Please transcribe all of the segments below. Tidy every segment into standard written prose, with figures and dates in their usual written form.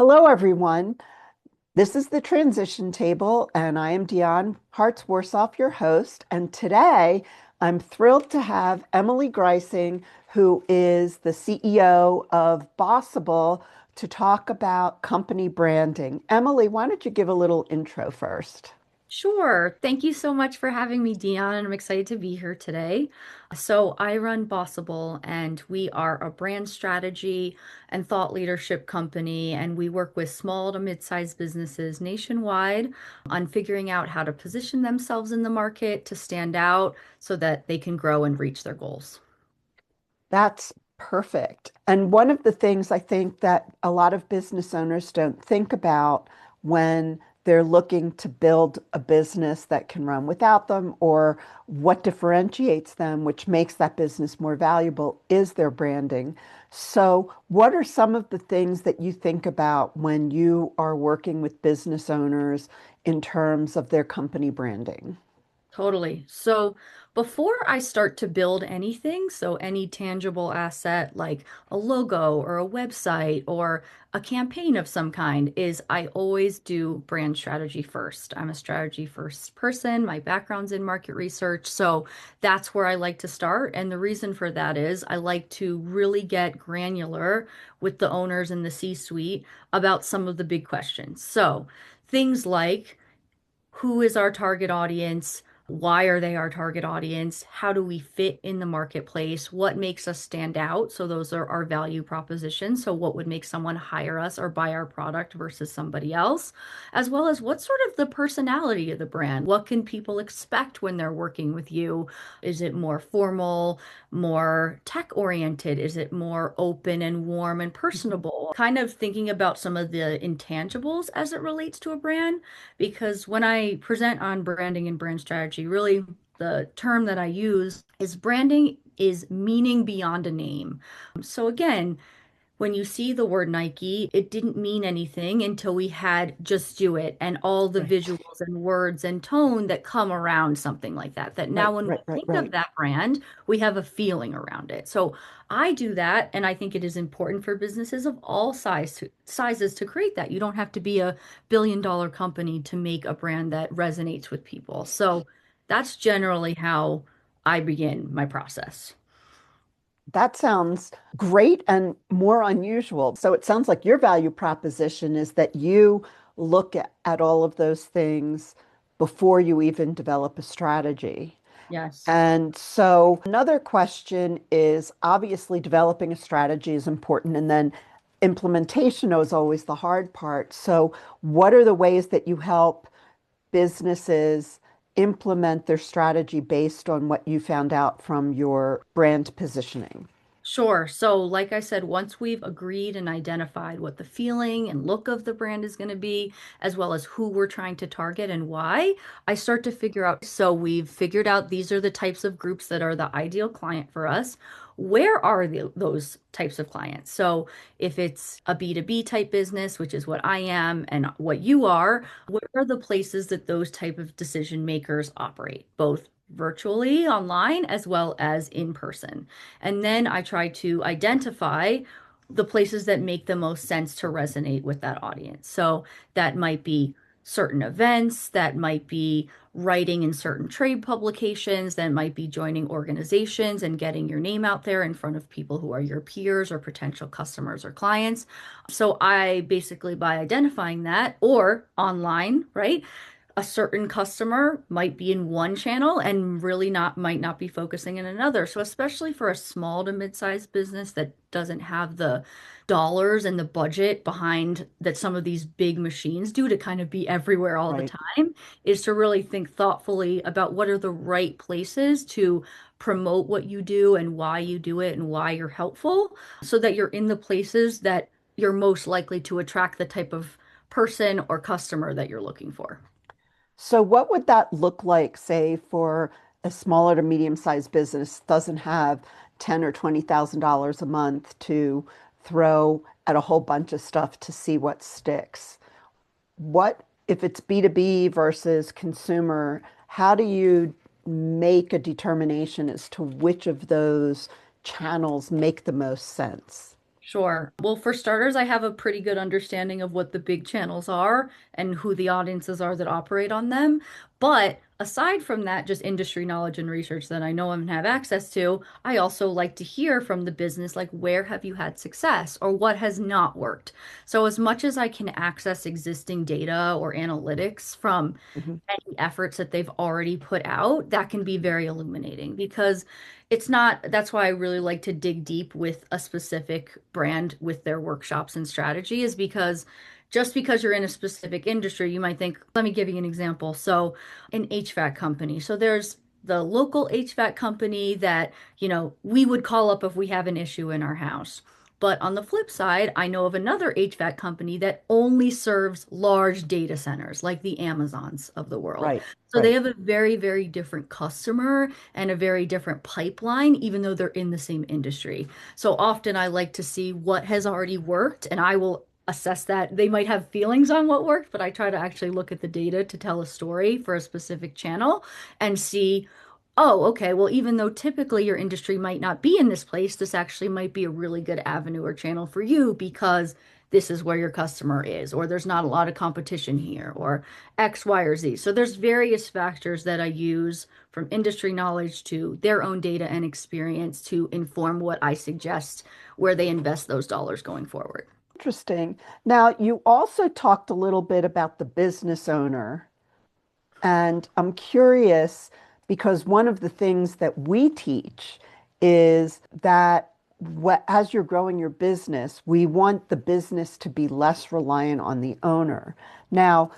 Hello, everyone. This is the Transition Table, and I am Diane Hartz-Warsoff, your host. And today, I'm thrilled to have Emily Griesing, who is the CEO of Bossible, to talk about company branding. Emily, why don't you give a little intro first? Sure. Thank you so much for having me, Dion. I'm excited to be here today. So, I run Bossible, and we are a brand strategy and thought leadership company, and we work with small to mid-sized businesses nationwide on figuring out how to position themselves in the market to stand out so that they can grow and reach their goals. That's perfect. And one of the things I think that a lot of business owners don't think about when they're looking to build a business that can run without them or what differentiates them, which makes that business more valuable, is their branding. So, what are some of the things that you think about when you are working with business owners in terms of their company branding? Totally. So before I start to build anything, so any tangible asset like a logo or a website or a campaign of some kind, is I always do brand strategy first. I'm a strategy first person. My background's in market research. So that's where I like to start. And the reason for that is I like to really get granular with the owners in the C-suite about some of the big questions. So things like, who is our target audience? Why are they our target audience? How do we fit in the marketplace? What makes us stand out? So those are our value propositions. So what would make someone hire us or buy our product versus somebody else? As well as what sort of the personality of the brand? What can people expect when they're working with you? Is it more formal, more tech oriented? Is it more open and warm and personable? Kind of thinking about some of the intangibles as it relates to a brand, because when I present on branding and brand strategy, really the term that I use is branding is meaning beyond a name. So again, when you see the word Nike, it didn't mean anything until we had Just Do It and all the Right, visuals and words and tone that come around something like that. That now right, when we right, right, think of right. that brand, we have a feeling around it. So I do that, and I think it is important for businesses of all sizes to create that. You don't have to be a billion-dollar company to make a brand that resonates with people. So that's generally how I begin my process. That sounds great and more unusual. So it sounds like your value proposition is that you look at all of those things before you even develop a strategy. Yes. And so another question is obviously developing a strategy is important, and then implementation is always the hard part. So, what are the ways that you help businesses implement their strategy based on what you found out from your brand positioning? Sure. So, like I said, once we've agreed and identified what the feeling and look of the brand is going to be, as well as who we're trying to target and why, I start to figure out. So, we've figured out these are the types of groups that are the ideal client for us. Where are those types of clients? So, if it's a B2B type business, which is what I am and what you are, where are the places that those type of decision makers operate, both virtually online as well as in person? And then I try to identify the places that make the most sense to resonate with that audience. So that might be certain events, that might be writing in certain trade publications, that might be joining organizations and getting your name out there in front of people who are your peers or potential customers or clients. So I basically, by identifying that, or online, right? A certain customer might be in one channel and really not might not be focusing in another. So especially for a small to mid-sized business that doesn't have the dollars and the budget behind that some of these big machines do to kind of be everywhere all the Right. time, is to really think thoughtfully about what are the right places to promote what you do and why you do it and why you're helpful, so that you're in the places that you're most likely to attract the type of person or customer that you're looking for. So, what would that look like, say, for a smaller to medium-sized business doesn't have 10 or $20,000 a month to throw at a whole bunch of stuff to see what sticks? What if it's B2B versus consumer? How do you make a determination as to which of those channels make the most sense? Sure. Well, for starters, I have a pretty good understanding of what the big channels are and who the audiences are that operate on them. But aside from that, just industry knowledge and research that I know and have access to, I also like to hear from the business, like where have you had success or what has not worked? So, as much as I can access existing data or analytics from Mhm. any efforts that they've already put out, that can be very illuminating because it's not, that's why I really like to dig deep with a specific brand with their workshops and strategy, is because just because you're in a specific industry, you might think, let me give you an example. So, an HVAC company. So, there's the local HVAC company that, we would call up if we have an issue in our house. But on the flip side, I know of another HVAC company that only serves large data centers like the Amazons of the world. Right, So they right. have a very, very different customer and a very different pipeline, even though they're in the same industry. So often I like to see what has already worked, and I will assess that. They might have feelings on what worked, but I try to actually look at the data to tell a story for a specific channel and see, oh, okay, well, even though typically your industry might not be in this place, this actually might be a really good avenue or channel for you because this is where your customer is, or there's not a lot of competition here, or X, Y, or Z. So there's various factors that I use from industry knowledge to their own data and experience to inform what I suggest where they invest those dollars going forward. Interesting. Now, you also talked a little bit about the business owner. And I'm curious because one of the things that we teach is that as you're growing your business, we want the business to be less reliant on the owner. Now,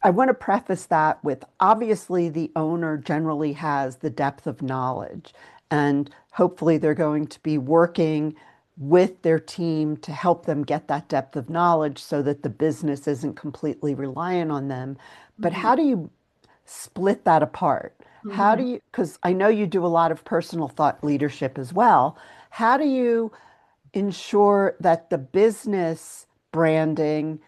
I want to preface that with obviously the owner generally has the depth of knowledge, and hopefully they're going to be working with their team to help them get that depth of knowledge so that the business isn't completely reliant on them. But Mhm. how do you split that apart? How do Mhm. you, because I know you do a lot of personal thought leadership as well. How do you ensure that the business branding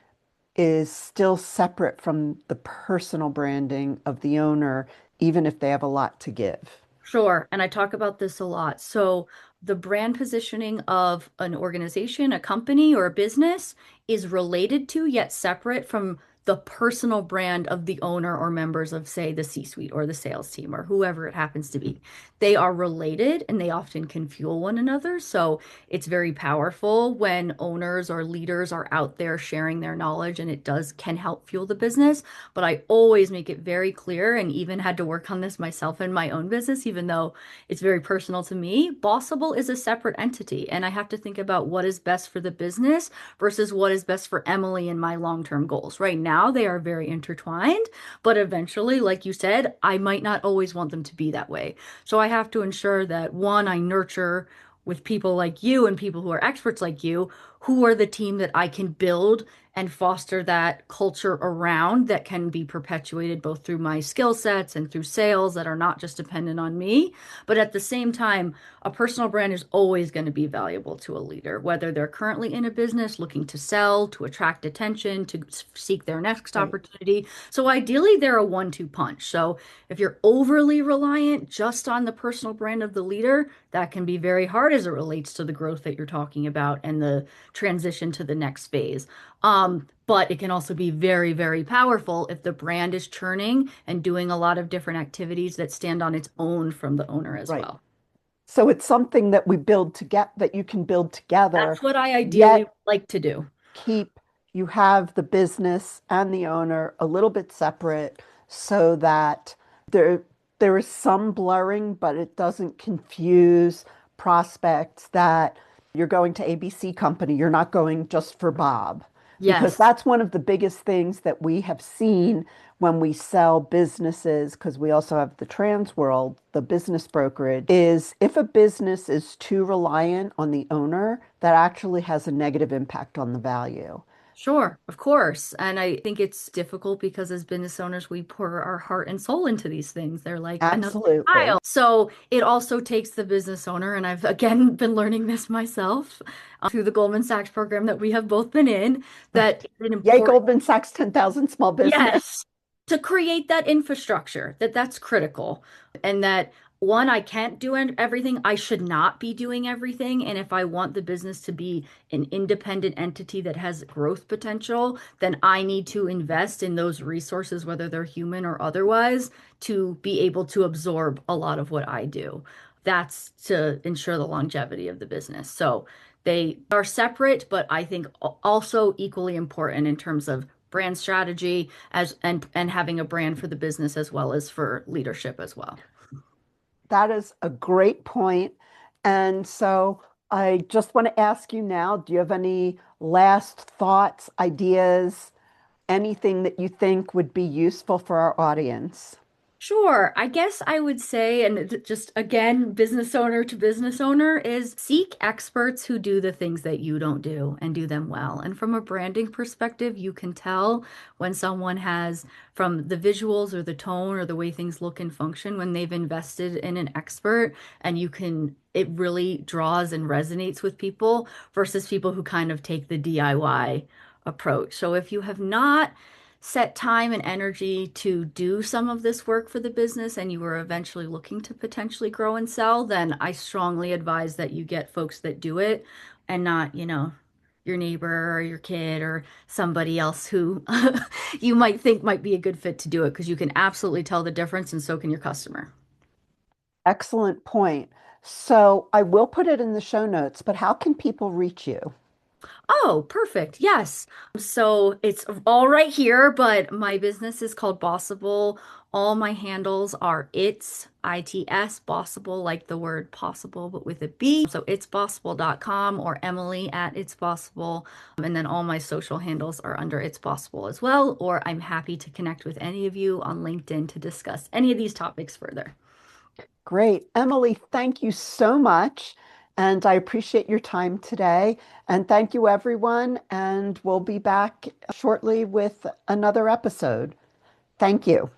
is still separate from the personal branding of the owner, even if they have a lot to give? Sure. And I talk about this a lot. So, the brand positioning of an organization, a company, or a business is related to, yet separate from the personal brand of the owner or members of, say, the C-suite or the sales team or whoever it happens to be. They are related and they often can fuel one another. So, it's very powerful when owners or leaders are out there sharing their knowledge, and it does can help fuel the business. But I always make it very clear, and even had to work on this myself in my own business, even though it's very personal to me. Bossible is a separate entity, and I have to think about what is best for the business versus what is best for Emily and my long-term goals. Right now, they are very intertwined, but eventually, like you said, I might not always want them to be that way. So I have to ensure that one, I nurture with people like you and people who are experts like you, who are the team that I can build and foster that culture around that can be perpetuated both through my skill sets and through sales that are not just dependent on me. But at the same time, a personal brand is always going to be valuable to a leader, whether they're currently in a business looking to sell, to attract attention, to seek their next Right. opportunity. So ideally, they're a one-two punch. So if you're overly reliant just on the personal brand of the leader, that can be very hard as it relates to the growth that you're talking about and the transition to the next phase. But it can also be very, very powerful if the brand is churning and doing a lot of different activities that stand on its own from the owner as Right. well. So it's something that we build to get that you can build together, That's what I ideally yet would like to do. keep you have the business and the owner a little bit separate so that there there is some blurring, but it doesn't confuse prospects that you're going to ABC company, you're not going just for Bob. Because Yes, that's one of the biggest things that we have seen when we sell businesses, because we also have the trans world, the business brokerage, is if a business is too reliant on the owner, that actually has a negative impact on the value. sure, of course. And I think it's difficult because as business owners, we pour our heart and soul into these things. They're like another Absolutely. child. So it also takes the business owner, and I've again been learning this myself through the Goldman Sachs program that we have both been in, that Right. it's an Yay, important. Goldman Sachs 10,000 small business. Yes. To create that infrastructure, that's critical. And that one, I can't do everything. I should not be doing everything. And if I want the business to be an independent entity that has growth potential, then I need to invest in those resources, whether they're human or otherwise, to be able to absorb a lot of what I do. That's to ensure the longevity of the business. So they are separate, but I think also equally important in terms of brand strategy as and having a brand for the business as well as for leadership as well. That is a great point. And so I just want to ask you now, do you have any last thoughts, ideas, anything that you think would be useful for our audience? Sure. I guess I would say, and just again, business owner to business owner, is seek experts who do the things that you don't do and do them well. And from a branding perspective, you can tell when someone has, from the visuals or the tone or the way things look and function, when they've invested in an expert, and it really draws and resonates with people versus people who kind of take the DIY approach. So if you have not set time and energy to do some of this work for the business and you were eventually looking to potentially grow and sell, then I strongly advise that you get folks that do it and not, your neighbor or your kid or somebody else who you might think might be a good fit to do it because you can absolutely tell the difference and so can your customer. Excellent point. So I will put it in the show notes, but how can people reach you? Oh, perfect. Yes. So it's all right here, but my business is called Bossible. All my handles are ITS, Bossible, like the word possible, but with a B. So it's bossible.com or Emily at It's Bossible. And then all my social handles are under It's Bossible as well. Or I'm happy to connect with any of you on LinkedIn to discuss any of these topics further. Great. Emily, thank you so much. And I appreciate your time today. And thank you, everyone. And we'll be back shortly with another episode. Thank you.